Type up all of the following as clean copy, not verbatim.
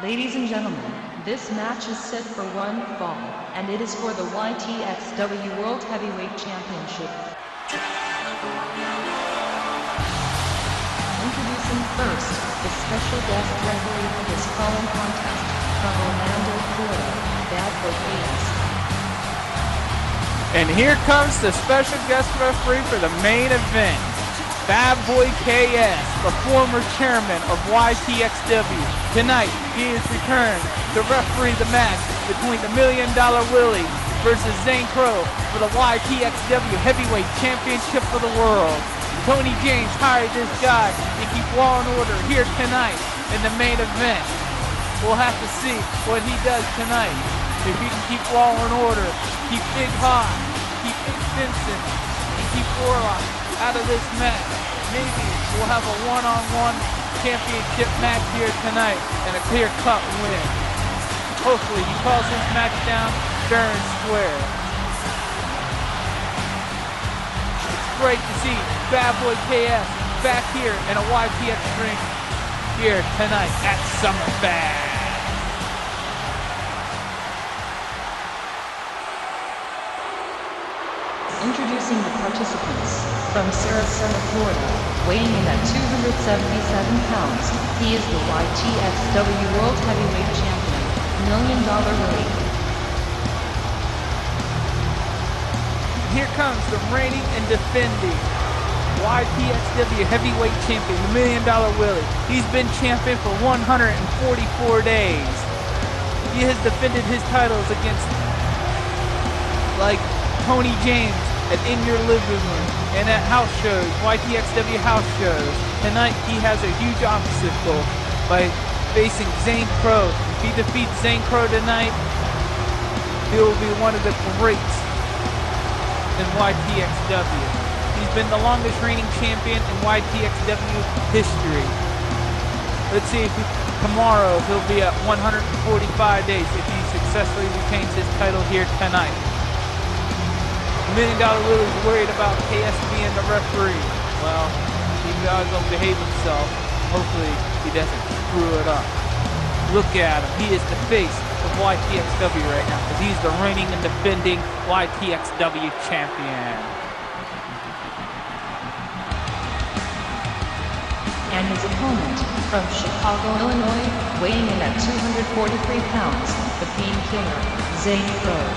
Ladies and gentlemen, this match is set for one fall, and it is for the Ytxw World Heavyweight Championship. Introducing first, the special guest referee for this fallen contest, from Orlando, Florida, Bad Boy KS. And here comes the special guest referee for the main event, Bad Boy KS, the former chairman of Ytxw. Tonight, he is returned to referee the match between the $1 Million Willie versus Zane Crow for the Ytxw Heavyweight Championship of the world. Tony James hired this guy to keep law and order here tonight in the main event. We'll have to see what he does tonight. If he can keep law and order, keep Big Hot, keep Vincent, and keep Warlock out of this match, maybe we'll have a one-on-one championship match here tonight and a clear-cut win. Hopefully he calls this match down fair and square. It's great to see Bad Boy KS back here in a YPX ring here tonight at Summerfest. Introducing the participants, from Sarasota, Florida, weighing in at 277 pounds, he is the Ytxw World Heavyweight Champion, $1 Million Willie. Here comes the reigning and defending Ytxw Heavyweight Champion, the $1 Million Willie. He's been champion for 144 days. He has defended his titles against, like, Tony James at In Your Living Room and at house shows, Ytxw house shows. Tonight he has a huge obstacle by facing Zane Crow. If he defeats Zane Crow tonight, he will be one of the greats in Ytxw. He's been the longest reigning champion in Ytxw history. Let's see if tomorrow he'll be at 145 days if he successfully retains his title here tonight. $1 Million Willie's worried about KS being the referee. Well, he gotta go behave himself. Hopefully he doesn't screw it up. Look at him. He is the face of Ytxw right now because he's the reigning and defending Ytxw champion. And his opponent, from Chicago, Illinois, weighing in at 243 pounds, the Painkiller, Zane Crow.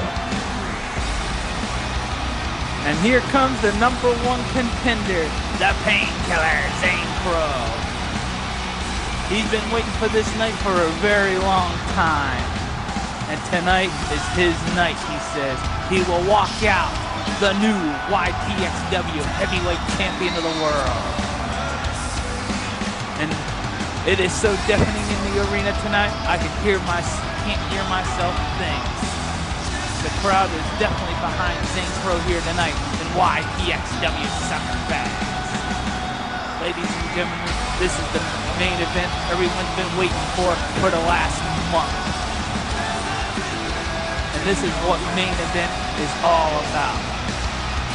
And here comes the #1 contender, the Painkiller, Zane Crow. He's been waiting for this night for a very long time. And tonight is his night, he says. He will walk out the new Ytxw Heavyweight Champion of the world. And it is so deafening in the arena tonight, I can't hear myself think. The crowd is definitely behind Zane Crow here tonight in Ytxw Summerfest. Ladies and gentlemen, this is the main event everyone's been waiting for the last month. And this is what main event is all about.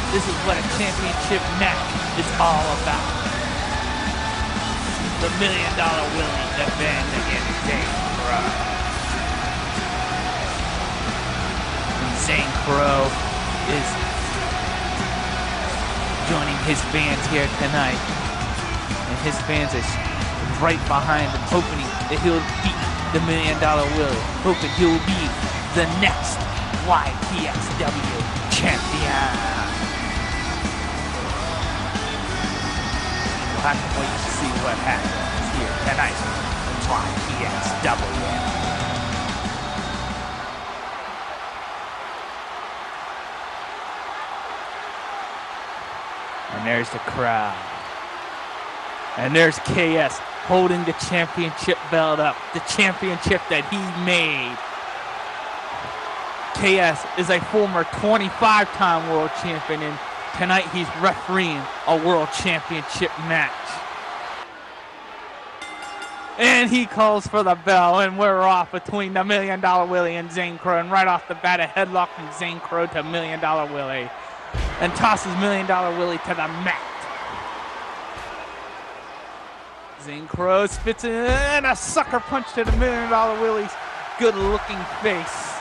This is what a championship match is all about. The $1 Million Willie defend against Zane Crow. Zane Crow is joining his fans here tonight. And his fans are right behind him, hoping that he'll beat the $1 Million Willie, hoping he'll be the next Ytxw champion. We'll have to wait to see what happens here tonight in Ytxw. And there's the crowd. And there's KS holding the championship belt up. The championship that he made. KS is a former 25-time world champion, and tonight he's refereeing a world championship match. And he calls for the bell, and we're off between the $1 Million Willie and Zane Crow. And right off the bat, a headlock from Zane Crow to $1 Million Willie. And tosses $1 Million Willie to the mat. Zane Crow spits in a sucker punch to the $1 Million Willie's good-looking face.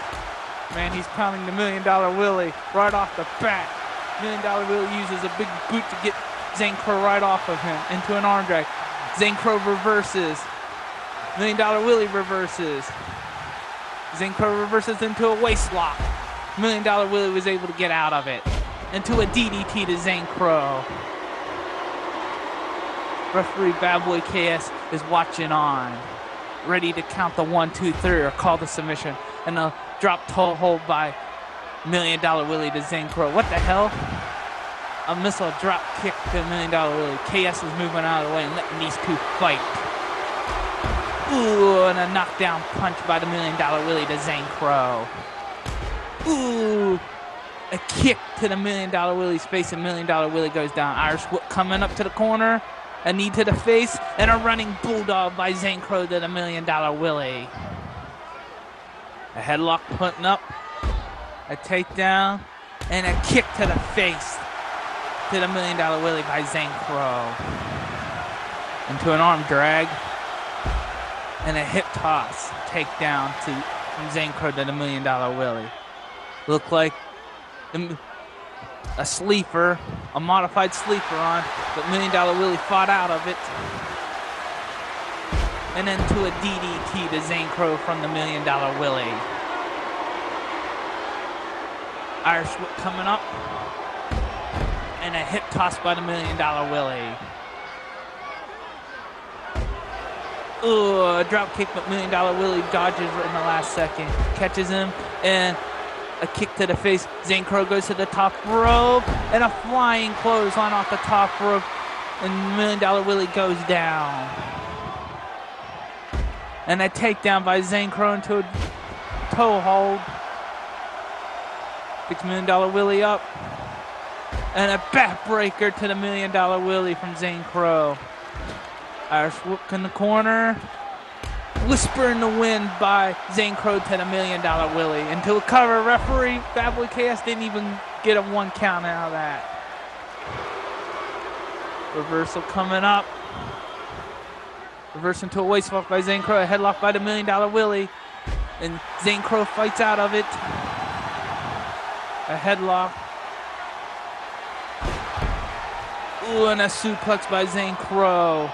Man, he's pounding the $1 Million Willie right off the bat. $1 Million Willie uses a big boot to get Zane Crow right off of him into an arm drag. Zane Crow reverses. $1 Million Willie reverses. Zane Crow reverses into a waist lock. $1 Million Willie was able to get out of it. Into a DDT to Zane Crow. Referee Bad Boy KS is watching on, ready to count the 1, 2, 3 or call the submission. And a drop toe hold by $1 Million Willie to Zane Crow. What the hell? A missile drop kick to $1 Million Willie. KS is moving out of the way and letting these two fight. Ooh, and a knockdown punch by the $1 Million Willie to Zane Crow. Ooh, a kick to the $1 Million Willie's face, and $1 Million Willie goes down. Irish whip coming up to the corner. A knee to the face, and a running bulldog by Zane Crow to the $1 Million Willie. A headlock putting up, a takedown, and a kick to the face to the $1 Million Willie by Zane Crow. Into an arm drag, and a hip toss takedown from Zane Crow to the $1 Million Willie. Looked like a sleeper, a modified sleeper on, but $1 Million Willie fought out of it. And then to a DDT to Zane Crow from the $1 Million Willie. Irish whip coming up. And a hip toss by the $1 Million Willie. Ooh, a drop kick, but $1 Million Willie dodges in the last second. Catches him, and a kick to the face. Zane Crow goes to the top rope, and a flying clothesline off the top rope, and $1 Million Willie goes down. And a takedown by Zane Crow into a toe hold. Picks $1 Million Willie up, and a backbreaker to the $1 Million Willie from Zane Crow. Irish whip in the corner. Whisper in the wind by Zane Crow to the $1 Million Willie. Into a cover. Referee Bad Boy KS didn't even get a 1 count out of that. Reversal coming up. Reverse into a waist lock by Zane Crow. A headlock by the $1 Million Willie. And Zane Crow fights out of it. A headlock. Ooh, and a suplex by Zane Crow.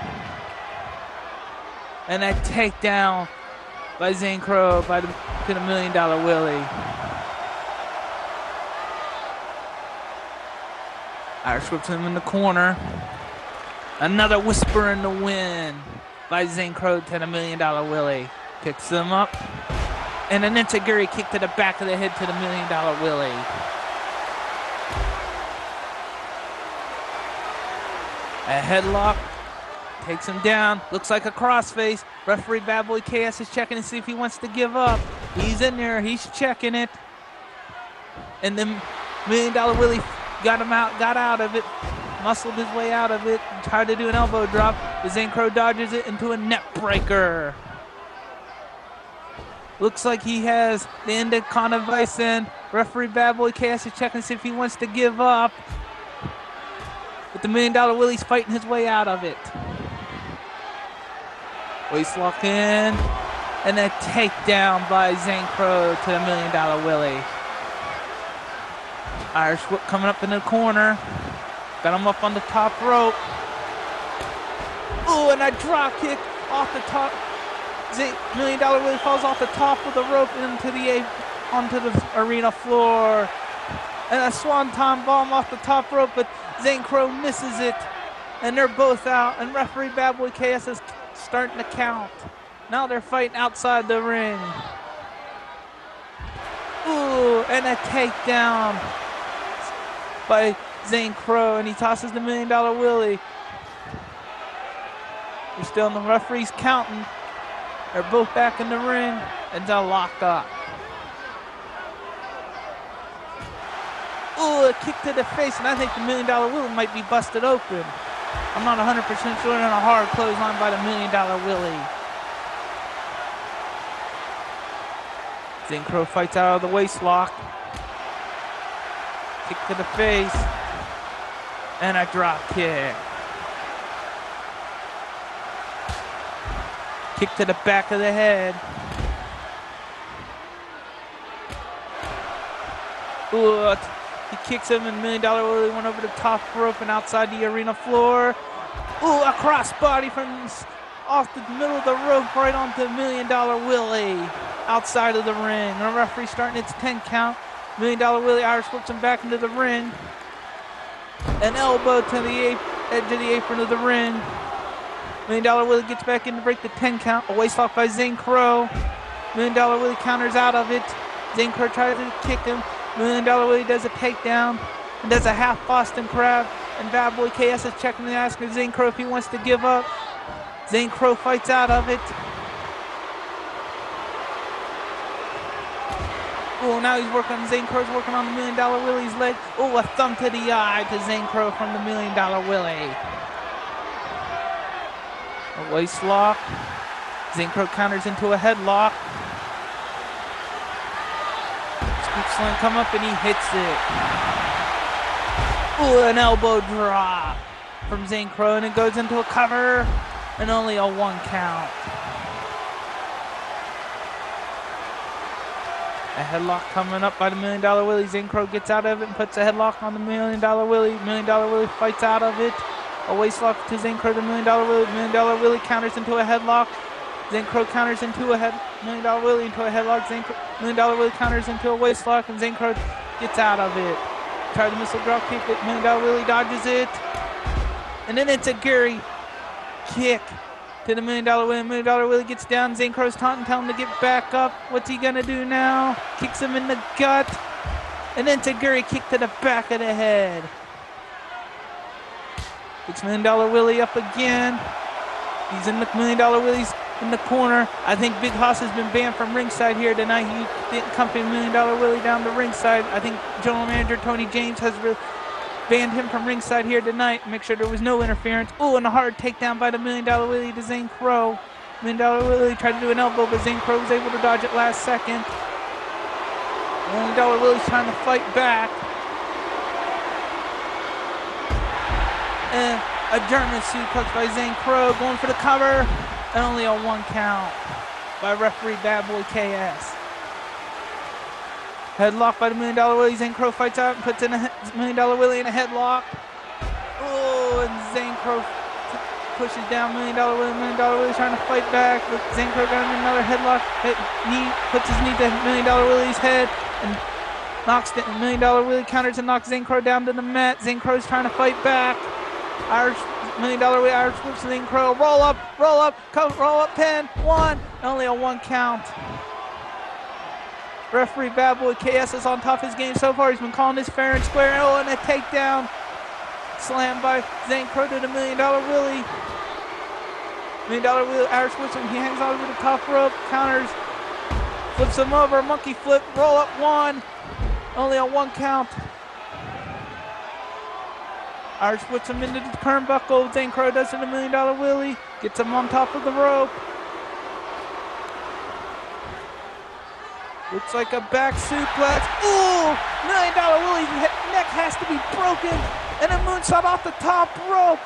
And a takedown by Zane Crow to the $1 Million Willie. Irish whips him in the corner. Another whisper in the wind by Zane Crow to the $1 Million Willie. Picks him up. And an enziguri kick to the back of the head to the $1 Million Willie. A headlock. Takes him down. Looks like a crossface. Referee Bad Boy KS is checking to see if he wants to give up. He's in there. He's checking it. And then $1 Million Willie got out of it. Muscled his way out of it. Tried to do an elbow drop. But Zane Crow dodges it into a net breaker. Looks like he has the Anaconda Vice in. Referee Bad Boy KS is checking to see if he wants to give up. But the $1 Million Willie's fighting his way out of it. Waist lock in, and a takedown by Zane Crow to the $1 Million Willie. Irish whip coming up in the corner. Got him up on the top rope. Ooh, and a drop kick off the top. $1 Million Willie falls off the top of the rope onto the arena floor. And a swanton bomb off the top rope, but Zane Crow misses it. And they're both out, and referee Bad Boy KS is starting to count. Now they're fighting outside the ring. Ooh, and a takedown by Zane Crow, and he tosses the $1 Million Willie. They're still in the referee's counting. They're both back in the ring, and they'll lock up. Ooh, a kick to the face, and I think the $1 Million Willie might be busted open. I'm not 100% sure, and a hard clothesline by the $1 Million Willie. Zane Crow fights out of the waist lock. Kick to the face. And a drop kick. Kick to the back of the head. Ooh, he kicks him, and $1 Million Willie went over the top rope and outside the arena floor. Ooh, a crossbody from off the middle of the rope right onto $1 Million Willie outside of the ring. The referee starting its 10 count. $1 Million Willie Irish whips him back into the ring. An elbow to the edge of the apron of the ring. $1 Million Willie gets back in to break the 10 count. A waist lock by Zane Crow. $1 Million Willie counters out of it. Zane Crow tries to kick him. $1 Million Willie does a takedown and does a half Boston Crab. And Bad Boy KS is checking and asking Zane Crow if he wants to give up. Zane Crow fights out of it. Oh, now he's working. Zane Crow's working on the $1 Million Willie's leg. Oh, a thumb to the eye to Zane Crow from the $1 Million Willie. A waist lock. Zane Crow counters into a headlock. Scoop slam come up and he hits it. Ooh, an elbow drop from Zane Crow, and it goes into a cover and only a 1 count. A headlock coming up by the $1 Million Willie. Zane Crow gets out of it and puts a headlock on the $1 Million Willie. $1 Million Willie fights out of it. A waist lock to Zane Crow, the $1 Million Willie. $1 Million Willie counters into a headlock. Zane Crow counters into a $1 Million Willie into a headlock. $1 Million Willie counters into a waist lock, and Zane Crow gets out of it. Tries the missile drop kick, but $1 Million Willie dodges it. And then it's a Gary kick to the $1 Million Willie. $1 Million Willie gets down. Zane Crow's taunting, telling him to get back up. What's he gonna do now? Kicks him in the gut. And then it's a Gary kick to the back of the head. It's $1 Million Willie up again. He's in the $1 Million Willie's in the corner. I think Big Hoss has been banned from ringside here tonight. He didn't accompany $1 Million Willie down the ringside. I think General Manager Tony James has banned him from ringside here tonight. Make sure there was no interference. Oh, and a hard takedown by the $1 Million Willie to Zane Crow. $1 Million Willie tried to do an elbow, but Zane Crow was able to dodge it last second. $1 Million Willie's trying to fight back. And a German suplex by Zane Crow, going for the cover, and only a 1 count by referee Bad Boy KS. Headlock by the $1 Million Willie. Zane Crow fights out and puts in a $1 Million Willie in a headlock. Oh, and Zane Crow pushes down $1 Million Willie. $1 Million Willie's trying to fight back, but Zane Crow got him another headlock. Puts his knee to $1 Million Willie's head and knocks the $1 Million Willie counters and knocks Zane Crow down to the mat. Zane Crow's trying to fight back. Irish $1 Million Willie Irish whips Zane Crow. Roll up, pin, 1, only a 1 count. Referee Bad Boy KS is on top of his game so far. He's been calling this fair and square. Oh, and a takedown. Slam by Zane Crow to the $1 Million Willie. $1 Million Willie Irish whips him. He hangs on over the top rope, counters, flips him over, monkey flip, roll up 1, only a 1 count. Irish puts him into the turnbuckle. Zane Crow does it to $1 Million Willie. Gets him on top of the rope. Looks like a back suplex. Ooh! $1 Million Willie's neck has to be broken. And a moonsault off the top rope.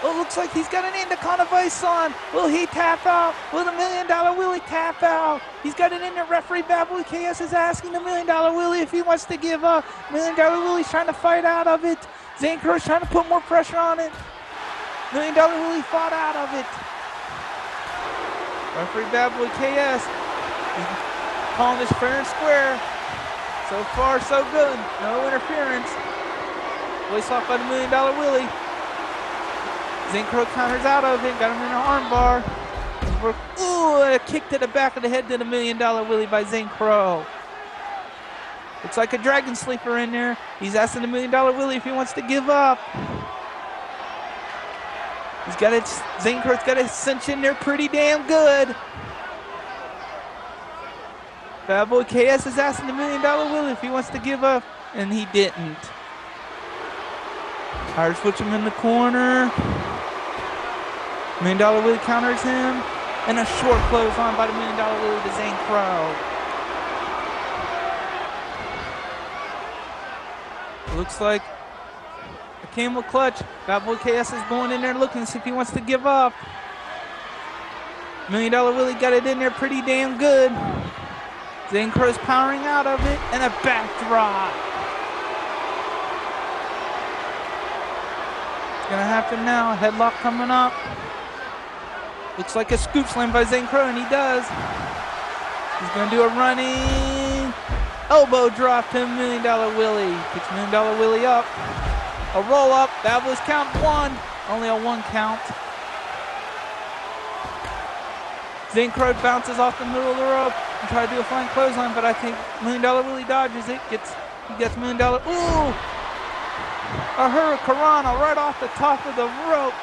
Oh, looks like he's got an Anaconda Vice on. Will he tap out? Will the $1 Million Willie tap out? He's got it in there. Referee Bad Boy KS is asking the $1 Million Willie if he wants to give up. $1 Million Willie's trying to fight out of it. Zane Crow's trying to put more pressure on it. $1 Million Willie fought out of it. Referee Bad Boy KS is calling this fair and square. So far, so good. No interference. Waist lock by the $1 Million Willie. Zane Crow counters out of it, got him in an arm bar. Ooh, and a kick to the back of the head to the $1 Million Willie by Zane Crow. Looks like a dragon sleeper in there. He's asking the $1 Million Willie if he wants to give up. He's got it. Zane Crow's got it cinched in there pretty damn good. Bad Boy KS is asking the $1 Million Willie if he wants to give up, and he didn't. Irish puts him in the corner. $1 Million Willie counters him, and a short clothesline by the $1 Million Willie to Zane Crow. Looks like a Camel clutch. Bad Boy KS is going in there looking to see if he wants to give up. $1 Million Willie got it in there pretty damn good. Zane Crow's powering out of it, and a backdrop. It's gonna happen now. Headlock coming up. Looks like a scoop slam by Zane Crow, and he does. He's gonna do a running elbow drop to $1 Million Willie. Picks $1 Million Willie up. A roll up. That was count 1. Only a 1 count. Zane Crow bounces off the middle of the rope and tries to do a flying clothesline, but I think $1 Million Willie dodges it. He gets $1 Million. Ooh! A hurricanrana right off the top of the rope.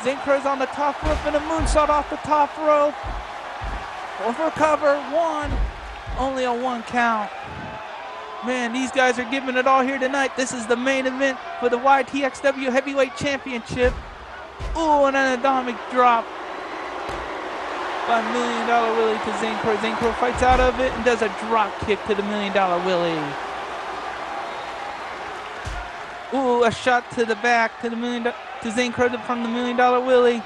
Zane Crow's on the top rope and a moonsault off the top rope. Over cover, 1. Only a 1 count. Man, these guys are giving it all here tonight. This is the main event for the YTXW Heavyweight Championship. Ooh, and an atomic drop by $1 Million Willie to Zane Crow. Zane Crow fights out of it and does a drop kick to the $1 Million Willie. Ooh, a shot to the back to Zane Crow from the $1 Million Willie.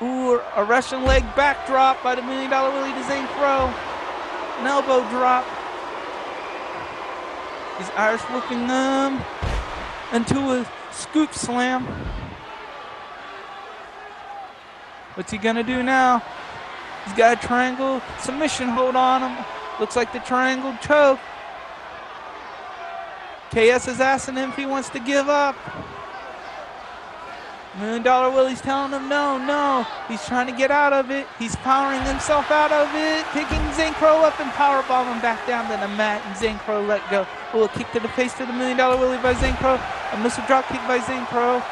Ooh, a Russian leg backdrop by the $1 Million Willie to Zane Crow. An elbow drop. He's Irish whipping them into a scoop slam. What's he gonna do now? He's got a triangle submission hold on him. Looks like the triangle choke. KS is asking him if he wants to give up. $1 Million Willie's telling him no. He's trying to get out of it. He's powering himself out of it, picking Zane Crow up and powerbombing back down to the mat, and Zane Crow let go. Ooh, a kick to the face to the $1 Million Willie by Zane Crow. A missile drop kick by Zane Crow.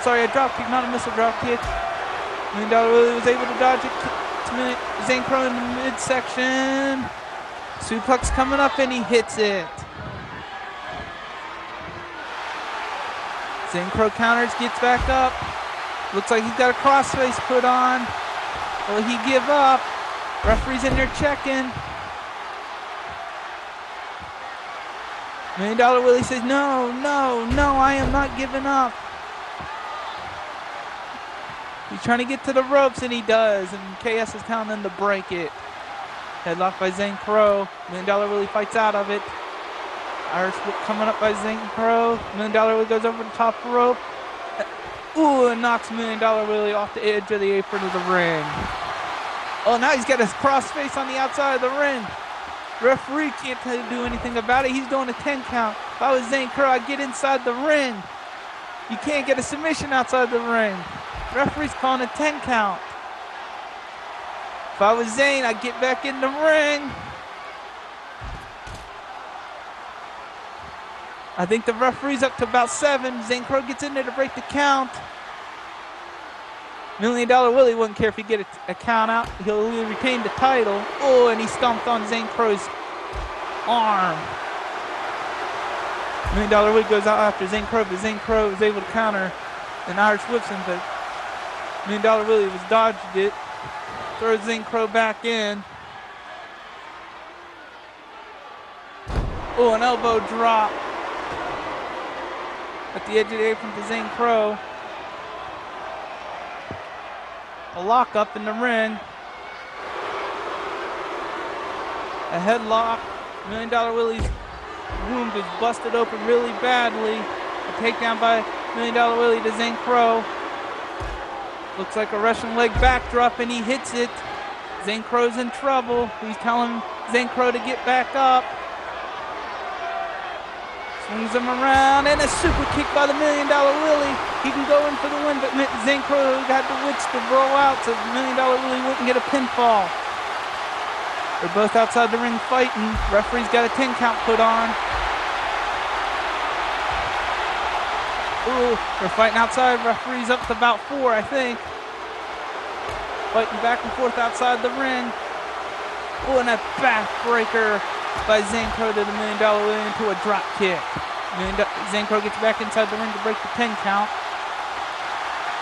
Sorry, a drop kick, not a missile drop kick. $1 Million Willie was able to dodge it to Zane Crow in the midsection. Suplex coming up and he hits it. Zane Crow counters, gets back up. Looks like he's got a crossface put on. Will he give up? Referee's in there checking. $1 Million Willie says, no, I am not giving up. He's trying to get to the ropes, and he does, and KS is telling him to break it. Headlock by Zane Crow. $1 Million Willie fights out of it. Irish whip coming up by Zane Crow. $1 Million Willie goes over the top rope. Ooh, and knocks $1 Million Willie off the edge of the apron of the ring. Oh, now he's got his crossface on the outside of the ring. Referee can't do anything about it. He's doing a 10 count. If I was Zane Crow, I'd get inside the ring. You can't get a submission outside the ring. Referee's calling a 10 count. If I was Zane, I'd get back in the ring. I think the referee's up to about 7. Zane Crow gets in there to break the count. $1 Million Willie wouldn't care if he get a count out. He'll retain the title. Oh, and he stomped on Zane Crow's arm. $1 Million Willie goes out after Zane Crow, but Zane Crow is able to counter and Irish whips him, but $1 Million Willie was dodged it. Throws Zane Crow back in. Oh, an elbow drop at the edge of the apron to Zane Crow. A lockup in the ring. A headlock. $1 Million Willie's wound is busted open really badly. A takedown by $1 Million Willie to Zane Crow. Looks like a Russian leg backdrop and he hits it. Zane Crow's in trouble. He's telling Zane Crow to get back up. Swings him around and a super kick by the $1 Million Willie. He can go in for the win, but Zane Crow got the wits to roll out so $1 Million Willie wouldn't get a pinfall. They're both outside the ring fighting. Referee's got a 10 count put on. Ooh, they're fighting outside. Referee's up to about 4, I think. Fighting back and forth outside the ring. Ooh, and a backbreaker by Zane Crow to the $1 Million Willie into a drop kick. Zane Crow gets back inside the ring to break the 10 count.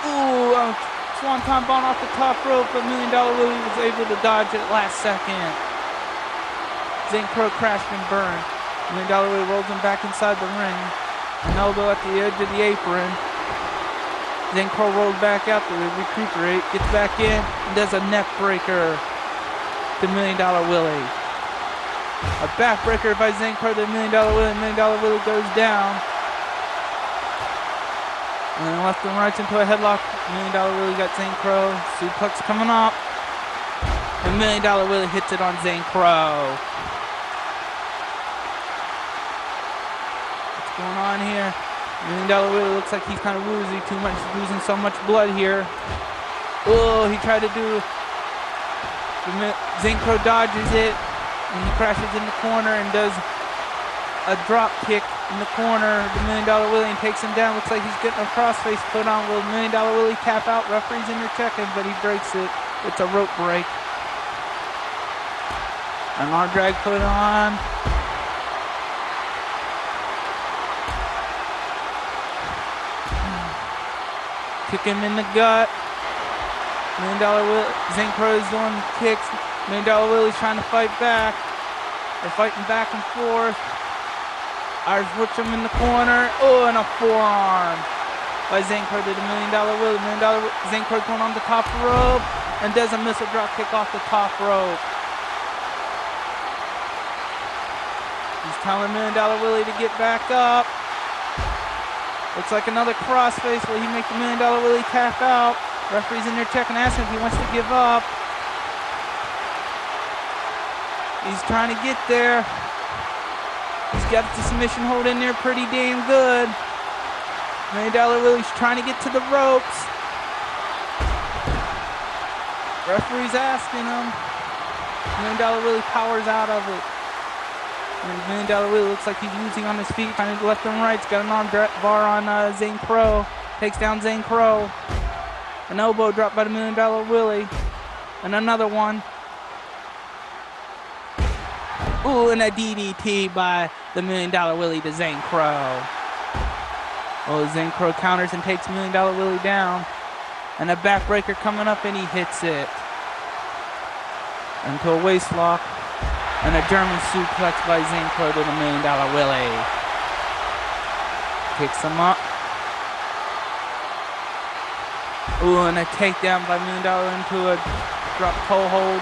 Ooh, a swanton bomb off the top rope, but $1 Million Willie was able to dodge it last second. Zane Crow crashed and burned. $1 Million Willie rolls him back inside the ring. An elbow at the edge of the apron. Then Crow rolls back out to recuperate, gets back in, and does a neck breaker to $1 Million Willie. A backbreaker by Zane Crow to $1 Million Willie. $1 Million Willie goes down. And then left and right into a headlock. $1 Million Willie got Zane Crow. Suplex coming up. And $1 Million Willie hits it on Zane Crow. What's going on here? $1 Million Willie looks like he's kind of woozy, too much, losing so much blood here. Oh, he tried to do. Zane Crow dodges it. And he crashes in the corner and does a drop kick in the corner. The $1 Million Willie and takes him down. Looks like he's getting a crossface put on. Will $1 Million Willie tap out? Referee's in there checking, but he breaks it. It's a rope break. An arm drag put on. Kick him in the gut. $1 Million Willie. Zane Crow is doing kicks. $1 Million Willie's trying to fight back. They're fighting back and forth. Irish whips him in the corner. Oh, and a forearm by Zane Crow to the $1 Million Willie. Zane Crow going on the top rope and does a missile drop kick off the top rope. He's telling $1 Million Willie to get back up. Looks like another crossface. Will he make the $1 Million Willie tap out? Referee's in there checking, asking if he wants to give up. He's trying to get there. He's got the submission hold in there pretty damn good. $1 Million Willie's trying to get to the ropes. Referee's asking him. $1 Million Willie powers out of it. And $1 Million Willie looks like he's using on his feet, kind of left and right. He's got an arm bar on Zane Crow. Takes down Zane Crow. An elbow drop by the $1 Million Willie. And another one. Ooh, and a DDT by the $1 Million Willie to Zane Crow. Oh, Zane Crow counters and takes $1 Million Willie down. And a backbreaker coming up, and he hits it. Into a waist lock. And a German suplex by Zane Crow to the $1 Million Willie. Kicks him up. Ooh, and a takedown by $1 Million into a drop toe hold.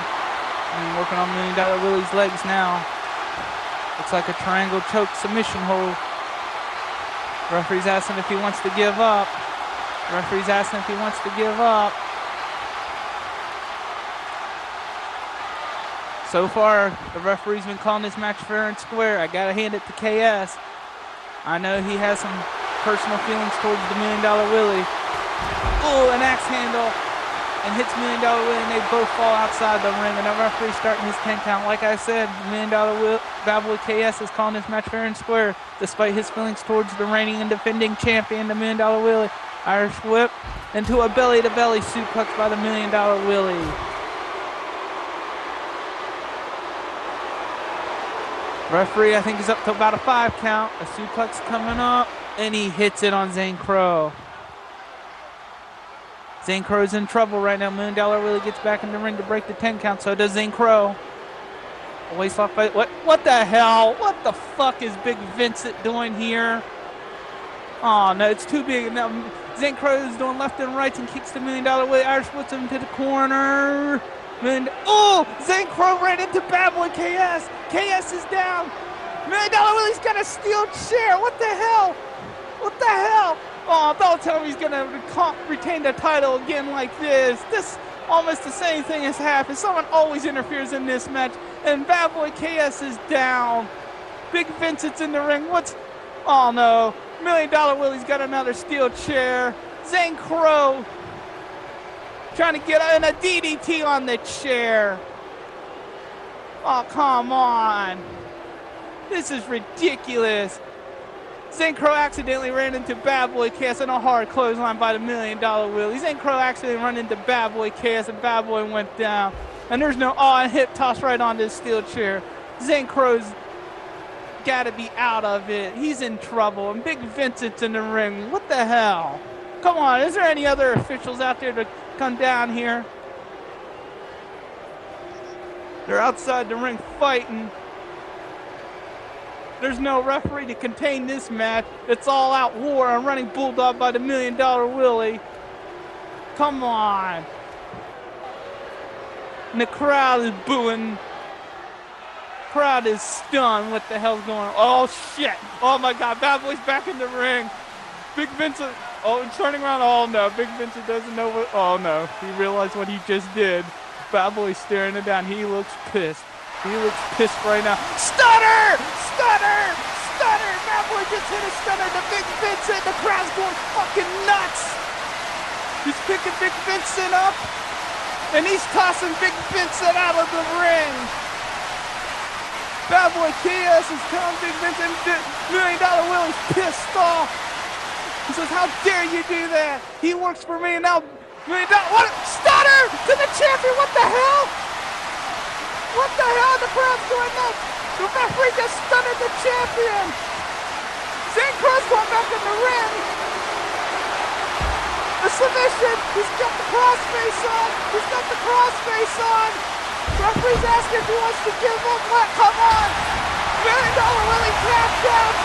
And working on $1 Million Willie's legs now. Looks like a triangle choke submission hold. Referee's asking if he wants to give up. Referee's asking if he wants to give up. So far, the referee's been calling this match fair and square. I gotta hand it to KS. I know he has some personal feelings towards the $1 Million Willie. Ooh, an axe handle. And hits $1 Million Willie, and they both fall outside the ring. And the referee's starting his 10 count. Like I said, $1 Million Bad Boy KS is calling this match fair and square, despite his feelings towards the reigning and defending champion, the $1 Million Willie. Irish whip into a belly-to-belly suplex by the $1 Million Willie. Referee, I think, is up to about a 5 count. A suplex coming up, and he hits it on Zane Crow. Zane Crow's in trouble right now. $1 Million Willie gets back in the ring to break the 10 count. So does Zane Crow. A waist lock fight. What the hell? What the fuck is Big Vincent doing here? Oh no, it's too big. Now Zane Crow is doing left and right and kicks the $1 Million Willie. Irish puts him to the corner. Oh, Zane Crow ran into Bad Boy KS. KS is down. $1 Million Willie's got a steel chair. What the hell? What the hell? Oh, don't tell me he's going to retain the title again like this. This almost the same thing has happened. Someone always interferes in this match, and Bad Boy KS is down. Big Vincent's in the ring. Oh, no. $1 Million Willie's got another steel chair. Zane Crow trying to get in a DDT on the chair. Oh, come on. This is ridiculous. Zane Crow accidentally ran into Bad Boy KS and a hard clothesline by the $1 Million Willie. Zane Crow accidentally ran into Bad Boy KS and Bad Boy went down. And there's no and hip toss right on this steel chair. Zane Crow's got to be out of it. He's in trouble. And Big Vincent's in the ring. What the hell? Come on, is there any other officials out there to come down here? They're outside the ring fighting. There's no referee to contain this match. It's all out war on running bulldog by the $1 Million Willie. Come on. And the crowd is booing. Crowd is stunned. What the hell's going on? Oh shit. Oh my God. Bad Boy's back in the ring. Big Vincent. Oh, turning around. Oh no. Big Vincent doesn't know what. Oh no. He realized what he just did. Bad Boy's staring him down. He looks pissed. He looks pissed right now. Stunner! Stunner! Stunner! Bad Boy just hit a stunner to Big Vincent. The crowd's going fucking nuts. He's picking Big Vincent up. And he's tossing Big Vincent out of the ring. Bad Boy Chaos is telling Big Vincent, $1 Million Willie's pissed off. He says, how dare you do that? He works for me and now $1 Million. What? Stunner to the champion. What the hell? What the hell? The crowd's going nuts. The referee just stunned the champion. Zane Crow's going back in the ring. The submission. He's got the crossface on. He's got the crossface on. Referee's asking if he wants to give up. What? Come on. $1 Million Willie tapped out.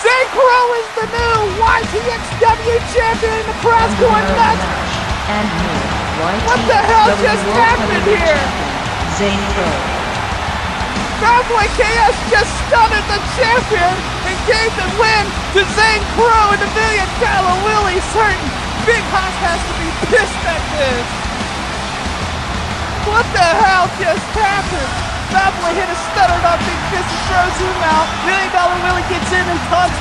Zane Crow is the new YTXW champion. The crowd's going nuts. And new What the hell YTXW just World happened Heavyweight here? Champion, Zane Crow. Bad Boy KS just stunned the champion and gave the win to Zane Crow and the $1 Million Willie's hurting. Big Hoss has to be pissed at this. What the hell just happened? Bad Boy hit a stunner on Big Fist and throws him out. $1 Million Willie gets in and taunts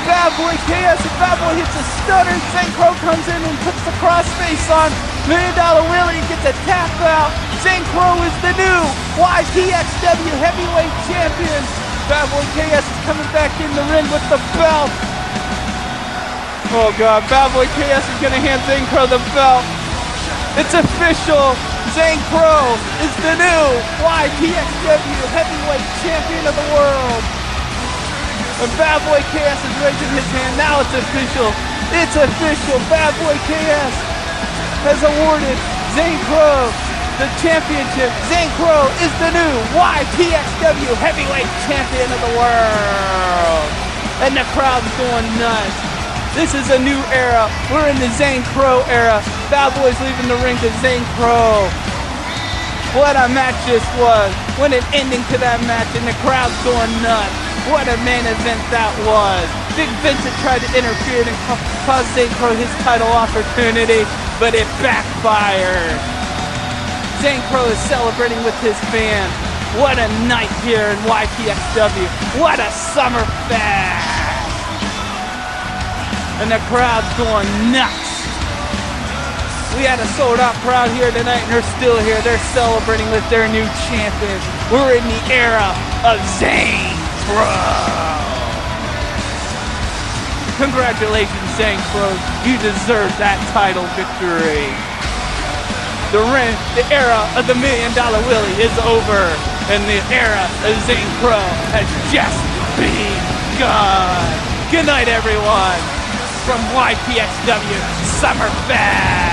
Bad Boy KS, and Bad Boy hits a stunner. Zane Crow comes in and puts the crossface on $1 Million Willie and gets a tap out. Zane Crow is the new YTXW Heavyweight Champion. Bad Boy KS is coming back in the ring with the belt. Oh God, Bad Boy KS is gonna hand Zane Crow the belt. It's official. Zane Crow is the new YTXW Heavyweight Champion of the world. And Bad Boy KS is raising his hand. Now it's official. It's official. Bad Boy KS has awarded Zane Crow the championship. Zane Crow is the new YTXW Heavyweight Champion of the world. And the crowd's going nuts. This is a new era. We're in the Zane Crow era. Bad Boy's leaving the ring to Zane Crow. What a match this was. What an ending to that match, and the crowd's going nuts. What a main event that was. Big Vincent tried to interfere and cause Zane Crow his title opportunity, but it backfired. Zane Crow is celebrating with his fans. What a night here in YTXW. What a Summerfest. And the crowd's going nuts. We had a sold-out crowd here tonight, and they're still here. They're celebrating with their new champion. We're in the era of Zane Crow. Congratulations, Zane Crow. You deserve that title victory. The era of the $1 Million Willie is over, and the era of Zane Crow has just begun. Good night, everyone. From YTXW Summerfest.